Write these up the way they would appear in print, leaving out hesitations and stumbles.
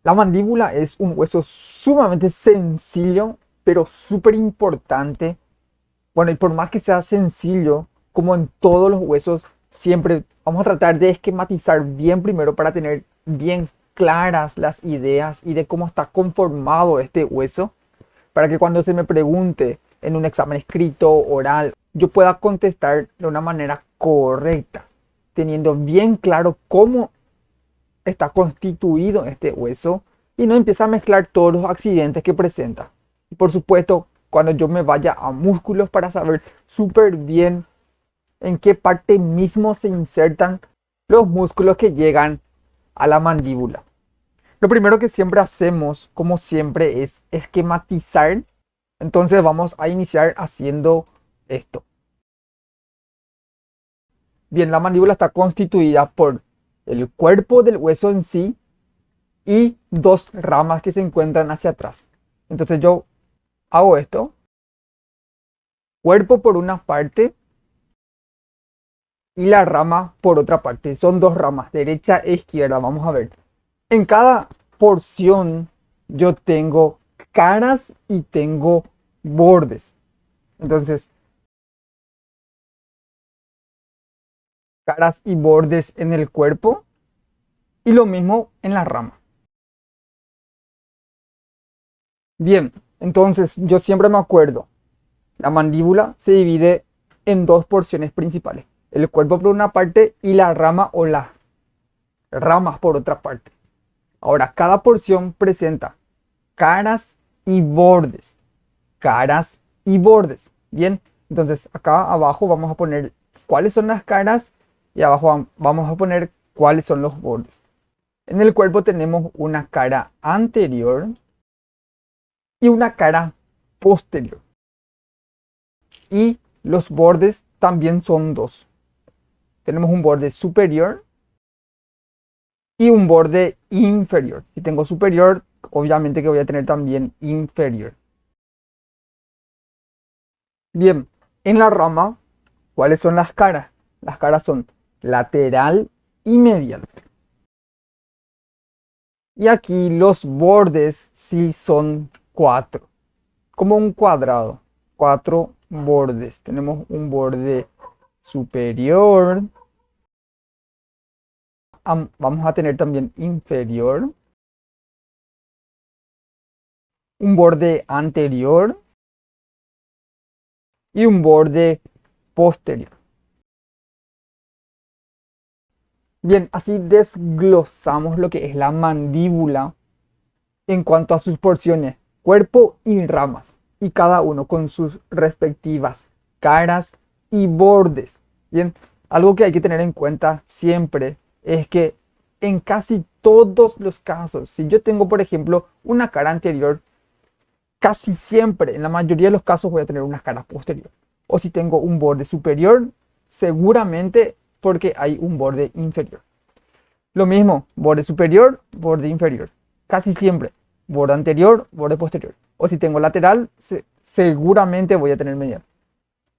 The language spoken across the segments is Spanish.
La mandíbula es un hueso sumamente sencillo, pero súper importante. Bueno, y por más que sea sencillo, como en todos los huesos, siempre vamos a tratar de esquematizar bien primero para tener bien claras las ideas y de cómo está conformado este hueso, para que cuando se me pregunte en un examen escrito, oral, yo pueda contestar de una manera correcta, teniendo bien claro cómo está constituido este hueso y no empieza a mezclar todos los accidentes que presenta. Y por supuesto, cuando yo me vaya a músculos para saber súper bien en qué parte mismo se insertan los músculos que llegan a la mandíbula. Lo primero que siempre hacemos, como siempre, es esquematizar. Entonces vamos a iniciar haciendo esto. Bien, la mandíbula está constituida por el cuerpo del hueso en sí y dos ramas que se encuentran hacia atrás. Entonces yo hago esto, cuerpo por una parte y la rama por otra parte. Son dos ramas, derecha e izquierda. Vamos a ver. En cada porción yo tengo caras y tengo bordes. Entonces, caras y bordes en el cuerpo y lo mismo en la rama. Bien, entonces yo siempre me acuerdo, la mandíbula se divide en dos porciones principales, el cuerpo por una parte y la rama o las ramas por otra parte. Ahora, cada porción presenta caras y bordes, caras y bordes. Bien, entonces acá abajo vamos a poner cuáles son las caras y abajo vamos a poner cuáles son los bordes. En el cuerpo tenemos una cara anterior y una cara posterior. Y los bordes también son dos. Tenemos un borde superior y un borde inferior. Si tengo superior, obviamente que voy a tener también inferior. Bien, en la rama, ¿cuáles son las caras? Las caras son lateral y medial. Y aquí los bordes sí son cuatro, como un cuadrado. Cuatro bordes. Tenemos un borde superior. Vamos a tener también inferior. Un borde anterior y un borde posterior. Bien, así desglosamos lo que es la mandíbula en cuanto a sus porciones, cuerpo y ramas, y cada uno con sus respectivas caras y bordes. Bien, algo que hay que tener en cuenta siempre es que en casi todos los casos, si yo tengo, por ejemplo, una cara anterior, casi siempre, en la mayoría de los casos, voy a tener una cara posterior. O si tengo un borde superior, seguramente porque hay un borde inferior. Lo mismo, borde superior, borde inferior. Casi siempre, borde anterior, borde posterior. O si tengo lateral, seguramente voy a tener medial.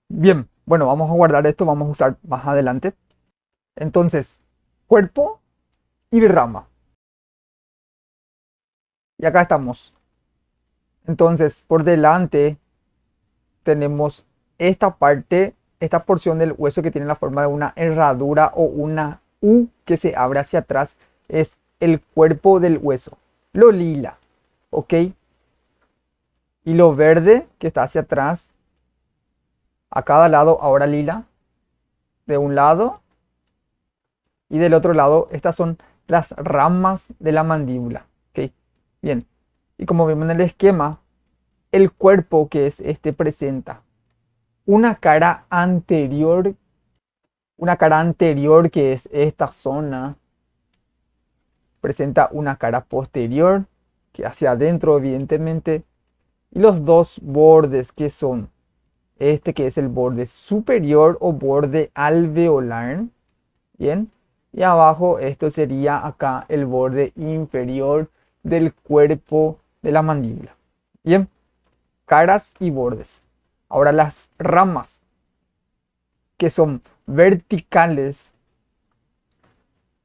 Bien, bueno, vamos a guardar esto, vamos a usar más adelante. Entonces, cuerpo y rama. Y acá estamos. Entonces, por delante tenemos esta parte, esta porción del hueso que tiene la forma de una herradura o una U que se abre hacia atrás. Es el cuerpo del hueso. Lo lila, ¿ok? Y lo verde que está hacia atrás, a cada lado ahora lila, de un lado y del otro lado. Estas son las ramas de la mandíbula, ¿ok? Bien, y como vemos en el esquema, el cuerpo que es este presenta una cara anterior que es esta zona, presenta una cara posterior que hacia adentro evidentemente, y los dos bordes que son este que es el borde superior o borde alveolar, bien, y abajo esto sería acá el borde inferior del cuerpo de la mandíbula. Bien, caras y bordes. Ahora las ramas que son verticales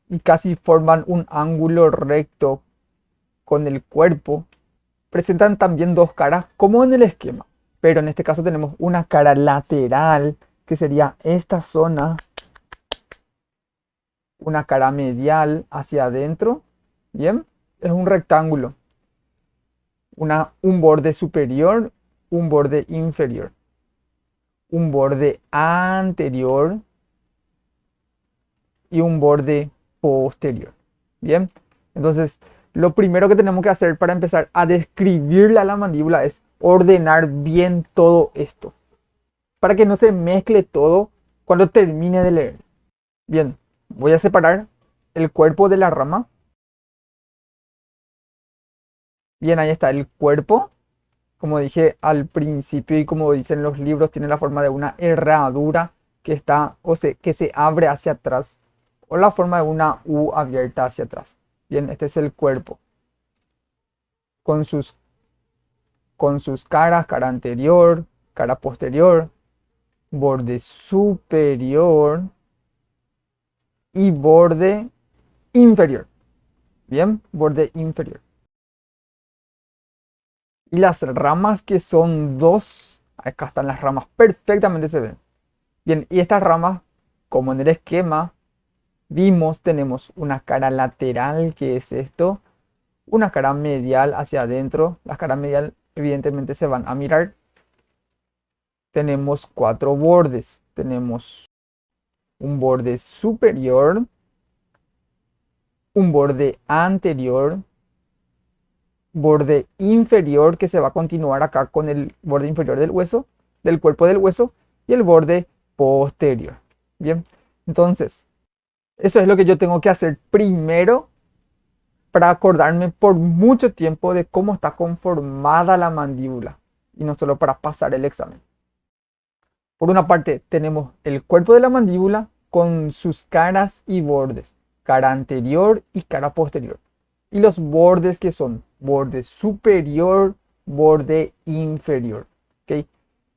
y casi forman un ángulo recto con el cuerpo presentan también dos caras como en el esquema, pero en este caso tenemos una cara lateral que sería esta zona, una cara medial hacia adentro, bien, es un rectángulo, un borde superior, un borde inferior, un borde anterior y un borde posterior. Bien, entonces lo primero que tenemos que hacer para empezar a describirle a la mandíbula es ordenar bien todo esto, para que no se mezcle todo cuando termine de leer. Bien, voy a separar el cuerpo de la rama. Bien, ahí está el cuerpo. Como dije al principio y como dicen los libros, tiene la forma de una herradura que está, que se abre hacia atrás, o la forma de una U abierta hacia atrás. Bien, este es el cuerpo. Con sus, con sus caras, cara anterior, cara posterior, borde superior y borde inferior. Bien, borde inferior. Y las ramas que son dos, acá están las ramas, perfectamente se ven. Bien, y estas ramas, como en el esquema vimos, tenemos una cara lateral, que es esto, una cara medial hacia adentro. Las caras medial evidentemente se van a mirar. Tenemos cuatro bordes. Tenemos un borde superior, un borde anterior, borde inferior que se va a continuar acá con el borde inferior del hueso, del cuerpo del hueso, y el borde posterior. Bien, entonces, eso es lo que yo tengo que hacer primero para acordarme por mucho tiempo de cómo está conformada la mandíbula y no solo para pasar el examen. Por una parte tenemos el cuerpo de la mandíbula con sus caras y bordes, cara anterior y cara posterior. Y los bordes que son borde superior, borde inferior. ¿Ok?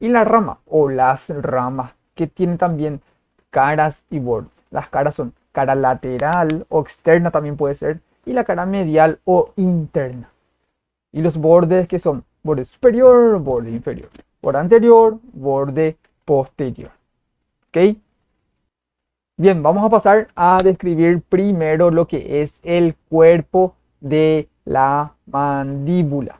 Y la rama o las ramas que tienen también caras y bordes. Las caras son cara lateral o externa también puede ser, y la cara medial o interna. Y los bordes que son borde superior, borde inferior, borde anterior, borde posterior. ¿Ok? Bien, vamos a pasar a describir primero lo que es el cuerpo de la mandíbula.